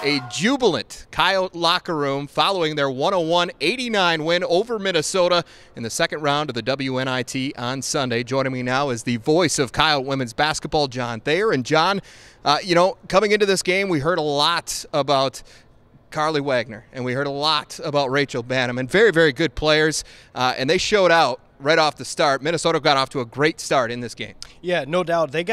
A jubilant Coyote locker room following their 101-89 win over Minnesota in the second round of the WNIT on Sunday. Joining me now is the voice of Coyote women's basketball, John Thayer. And John, coming into this game, we heard a lot about Carly Wagner, and we heard a lot about Rachel Banham, and very, very good players, and they showed out right off the start. Minnesota got off to a great start in this game. Yeah, no doubt. They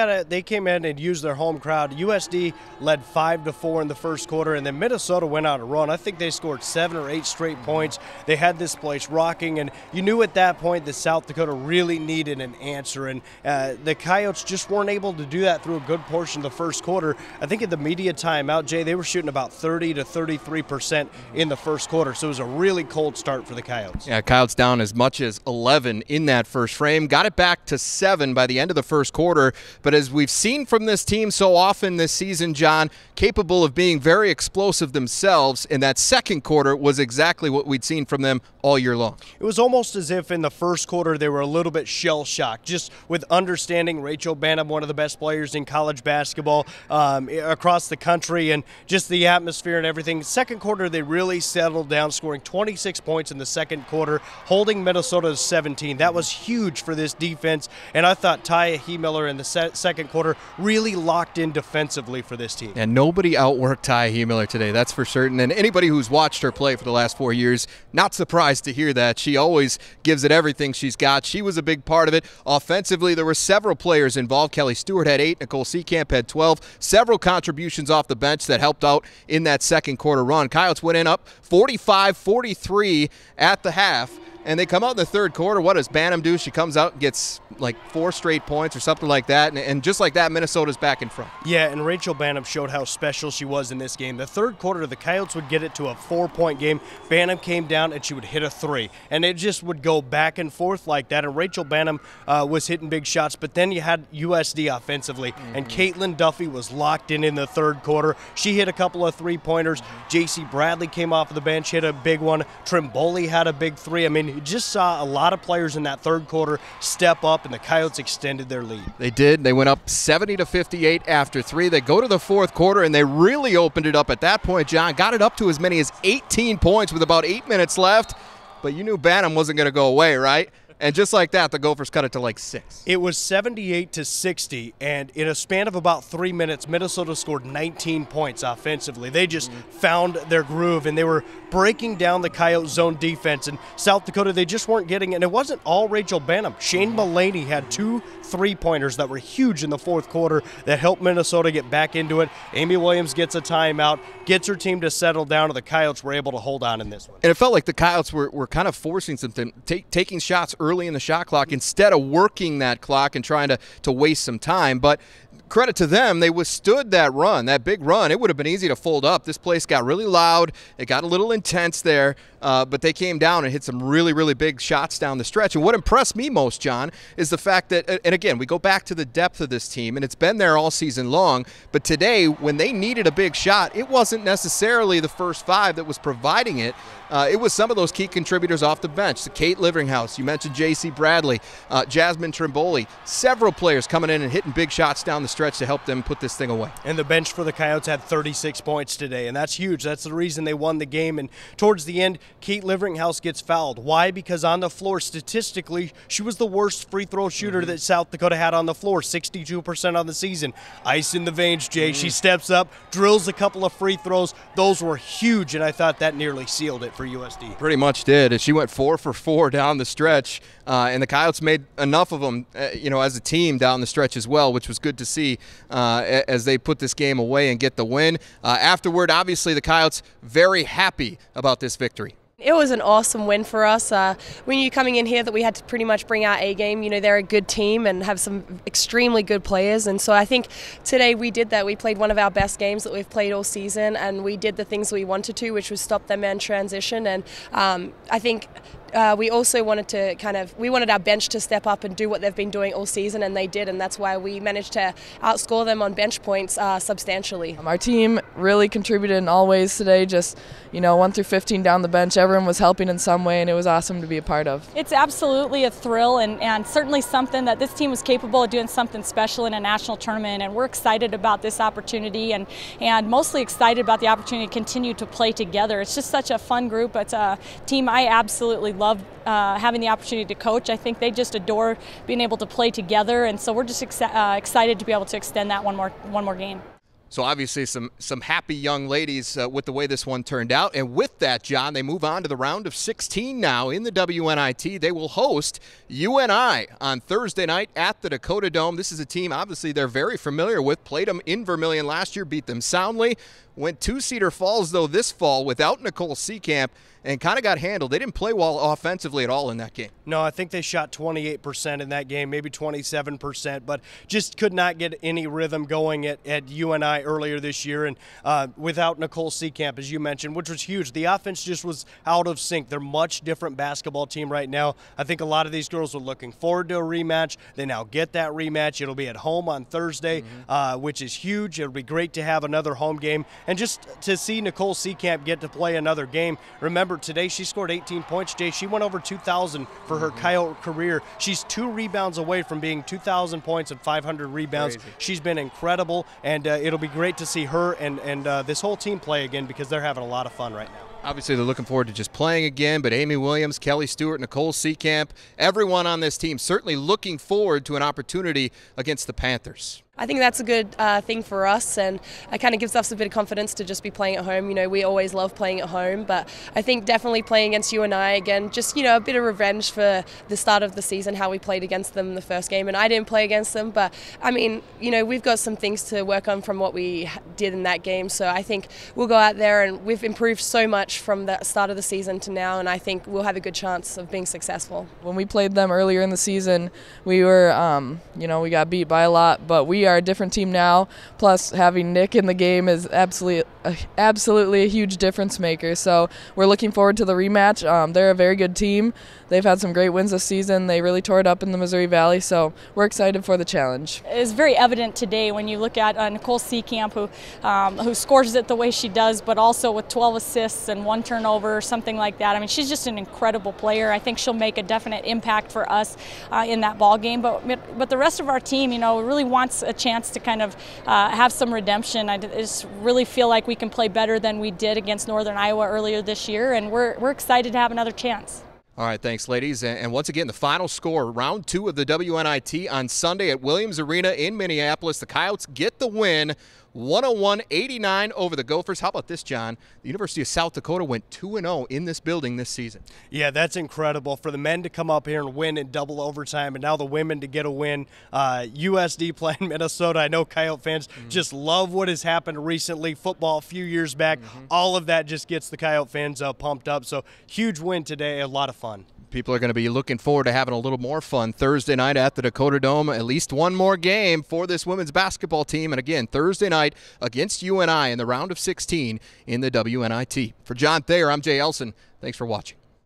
came in and used their home crowd. USD led 5-4 in the first quarter, and then Minnesota went on a run. I think they scored 7 or 8 straight points. They had this place rocking, and you knew at that point that South Dakota really needed an answer, and the Coyotes just weren't able to do that through a good portion of the first quarter. I think at the media timeout, Jay, they were shooting about 30 to 33% in the first quarter, so it was a really cold start for the Coyotes. Yeah, Coyotes down as much as 11 in that first frame. Got it back to 7 by the end of the first quarter. But as we've seen from this team so often this season, John, capable of being very explosive themselves, in that second quarter was exactly what we'd seen from them all year long. It was almost as if in the first quarter they were a little bit shell-shocked, just with understanding Rachel Banham, one of the best players in college basketball across the country, and just the atmosphere and everything. Second quarter, they really settled down, scoring 26 points in the second quarter, holding Minnesota to 17. That was huge for this defense, and I thought Thayer in the second quarter really locked in defensively for this team. And nobody outworked Thayer today, that's for certain. And anybody who's watched her play for the last 4 years, not surprised to hear that. She always gives it everything she's got. She was a big part of it. Offensively, there were several players involved. Kelly Stewart had 8, Nicole Seekamp had 12. Several contributions off the bench that helped out in that second quarter run. Coyotes went in up 45-43 at the half. And they come out in the third quarter. What does Banham do? She comes out and gets like 4 straight points or something like that. And just like that, Minnesota's back in front. Yeah, and Rachel Banham showed how special she was in this game. The third quarter, the Coyotes would get it to a 4-point game. Banham came down and she would hit a 3. And it just would go back and forth like that. And Rachel Banham was hitting big shots. But then you had USD offensively. And Caitlin Duffy was locked in the third quarter. She hit a couple of 3-pointers. J.C. Bradley came off of the bench, hit a big one. Trimboli had a big 3. I mean, you just saw a lot of players in that third quarter step up, and the Coyotes extended their lead. They did. They went up 70-58 after 3. They go to the fourth quarter, and they really opened it up at that point, John. Got it up to as many as 18 points with about 8 minutes left, but you knew Banham wasn't going to go away, right? And just like that, the Gophers cut it to like 6. It was 78-60, and in a span of about 3 minutes, Minnesota scored 19 points offensively. They just found their groove, and they were breaking down the Coyote zone defense. And South Dakota, they just weren't getting it. And it wasn't all Rachel Banham. Shane Mullaney had 2 3-pointers that were huge in the fourth quarter that helped Minnesota get back into it. Amy Williams gets a timeout, gets her team to settle down, and the Coyotes were able to hold on in this one. And it felt like the Coyotes were kind of forcing something, taking shots early in the shot clock instead of working that clock and trying to waste some time. But credit to them, they withstood that run, that big run. It would have been easy to fold up. This place got really loud. It got a little intense there, but they came down and hit some really, really big shots down the stretch. And what impressed me most, John, is the fact that, and again, we go back to the depth of this team, and it's been there all season long, but today, when they needed a big shot, it wasn't necessarily the first 5 that was providing it. It was some of those key contributors off the bench. So Kate Liveringhouse, you mentioned J.C. Bradley, Jasmine Trimboli, several players coming in and hitting big shots down the stretch to help them put this thing away. And the bench for the Coyotes had 36 points today, and that's huge. That's the reason they won the game. And towards the end, Kate Liveringhouse gets fouled. Why? Because on the floor, statistically, she was the worst free throw shooter that South Dakota had on the floor, 62% on the season. Ice in the veins, Jay. She steps up, drills a couple of free throws. Those were huge, and I thought that nearly sealed it for USD. Pretty much did. She went 4 for 4 down the stretch, and the Coyotes made enough of them, as a team down the stretch as well, which was good to see as they put this game away and get the win. Afterward, obviously, the Coyotes very happy about this victory. It was an awesome win for us. We knew coming in here that we had to pretty much bring our A game. You know, they're a good team and have some extremely good players. And so I think today we did that. We played one of our best games that we've played all season, and we did the things we wanted to, which was stop their man transition. And I think we also wanted to we wanted our bench to step up and do what they've been doing all season, and they did, and that's why we managed to outscore them on bench points substantially. Our team really contributed in all ways today, just 1 through 15 down the bench. Everyone was helping in some way, and it was awesome to be a part of. It's absolutely a thrill, and certainly something that this team was capable of doing something special in a national tournament, and we're excited about this opportunity, and mostly excited about the opportunity to continue to play together. It's just such a fun group. It's a team I absolutely love having the opportunity to coach. I think they just adore being able to play together, and so we're just excited to be able to extend that one more game. So obviously some happy young ladies with the way this one turned out. And with that, John, they move on to the round of 16 now in the WNIT. They will host UNI on Thursday night at the Dakota Dome. This is a team obviously they're very familiar with. Played them in Vermillion last year, beat them soundly. Went to Cedar Falls, though, this fall without Nicole Seekamp and kind of got handled. They didn't play well offensively at all in that game. No, I think they shot 28% in that game, maybe 27%, but just could not get any rhythm going at UNI earlier this year. And without Nicole Seekamp, as you mentioned, which was huge, the offense just was out of sync. They're a much different basketball team right now. I think a lot of these girls are looking forward to a rematch. They now get that rematch. It'll be at home on Thursday, which is huge. It'll be great to have another home game. And just to see Nicole Seekamp get to play another game. Remember, today she scored 18 points. Jay, she went over 2,000 for her Coyote career. She's 2 rebounds away from being 2,000 points and 500 rebounds. Crazy. She's been incredible, and it'll be great to see her and this whole team play again because they're having a lot of fun right now. Obviously, they're looking forward to just playing again, but Amy Williams, Kelly Stewart, Nicole Seekamp, everyone on this team certainly looking forward to an opportunity against the Panthers. I think that's a good thing for us, and it kind of gives us a bit of confidence to just be playing at home. We always love playing at home, but I think definitely playing against UNI again, just a bit of revenge for the start of the season, how we played against them in the first game, and I didn't play against them, but I mean, we've got some things to work on from what we did in that game, so I think we'll go out there and we've improved so much from the start of the season to now, and I think we'll have a good chance of being successful. When we played them earlier in the season, we were, we got beat by a lot, but we are a different team now. Plus, having Nick in the game is absolutely a huge difference maker. So we're looking forward to the rematch. They're a very good team. They've had some great wins this season. They really tore it up in the Missouri Valley, so we're excited for the challenge. It's very evident today when you look at Nicole Seekamp, who scores it the way she does, but also with 12 assists and 1 turnover or something like that. I mean, she's just an incredible player. I think she'll make a definite impact for us in that ball game. But the rest of our team, really wants a chance to kind of have some redemption. I just really feel like we can play better than we did against Northern Iowa earlier this year, and we're excited to have another chance. All right, thanks, ladies. And once again, the final score, round 2 of the WNIT on Sunday at Williams Arena in Minneapolis. The Coyotes get the win, 101-89 over the Gophers. How about this, John? The University of South Dakota went 2-0 in this building this season. Yeah, that's incredible. For the men to come up here and win in double overtime, and now the women to get a win. USD playing Minnesota. I know Coyote fans just love what has happened recently. Football a few years back. All of that just gets the Coyote fans pumped up. So huge win today, a lot of fun. People are going to be looking forward to having a little more fun Thursday night at the Dakota Dome. At least one more game for this women's basketball team. And again, Thursday night against UNI in the round of 16 in the WNIT. For John Thayer, I'm Jay Elsen. Thanks for watching.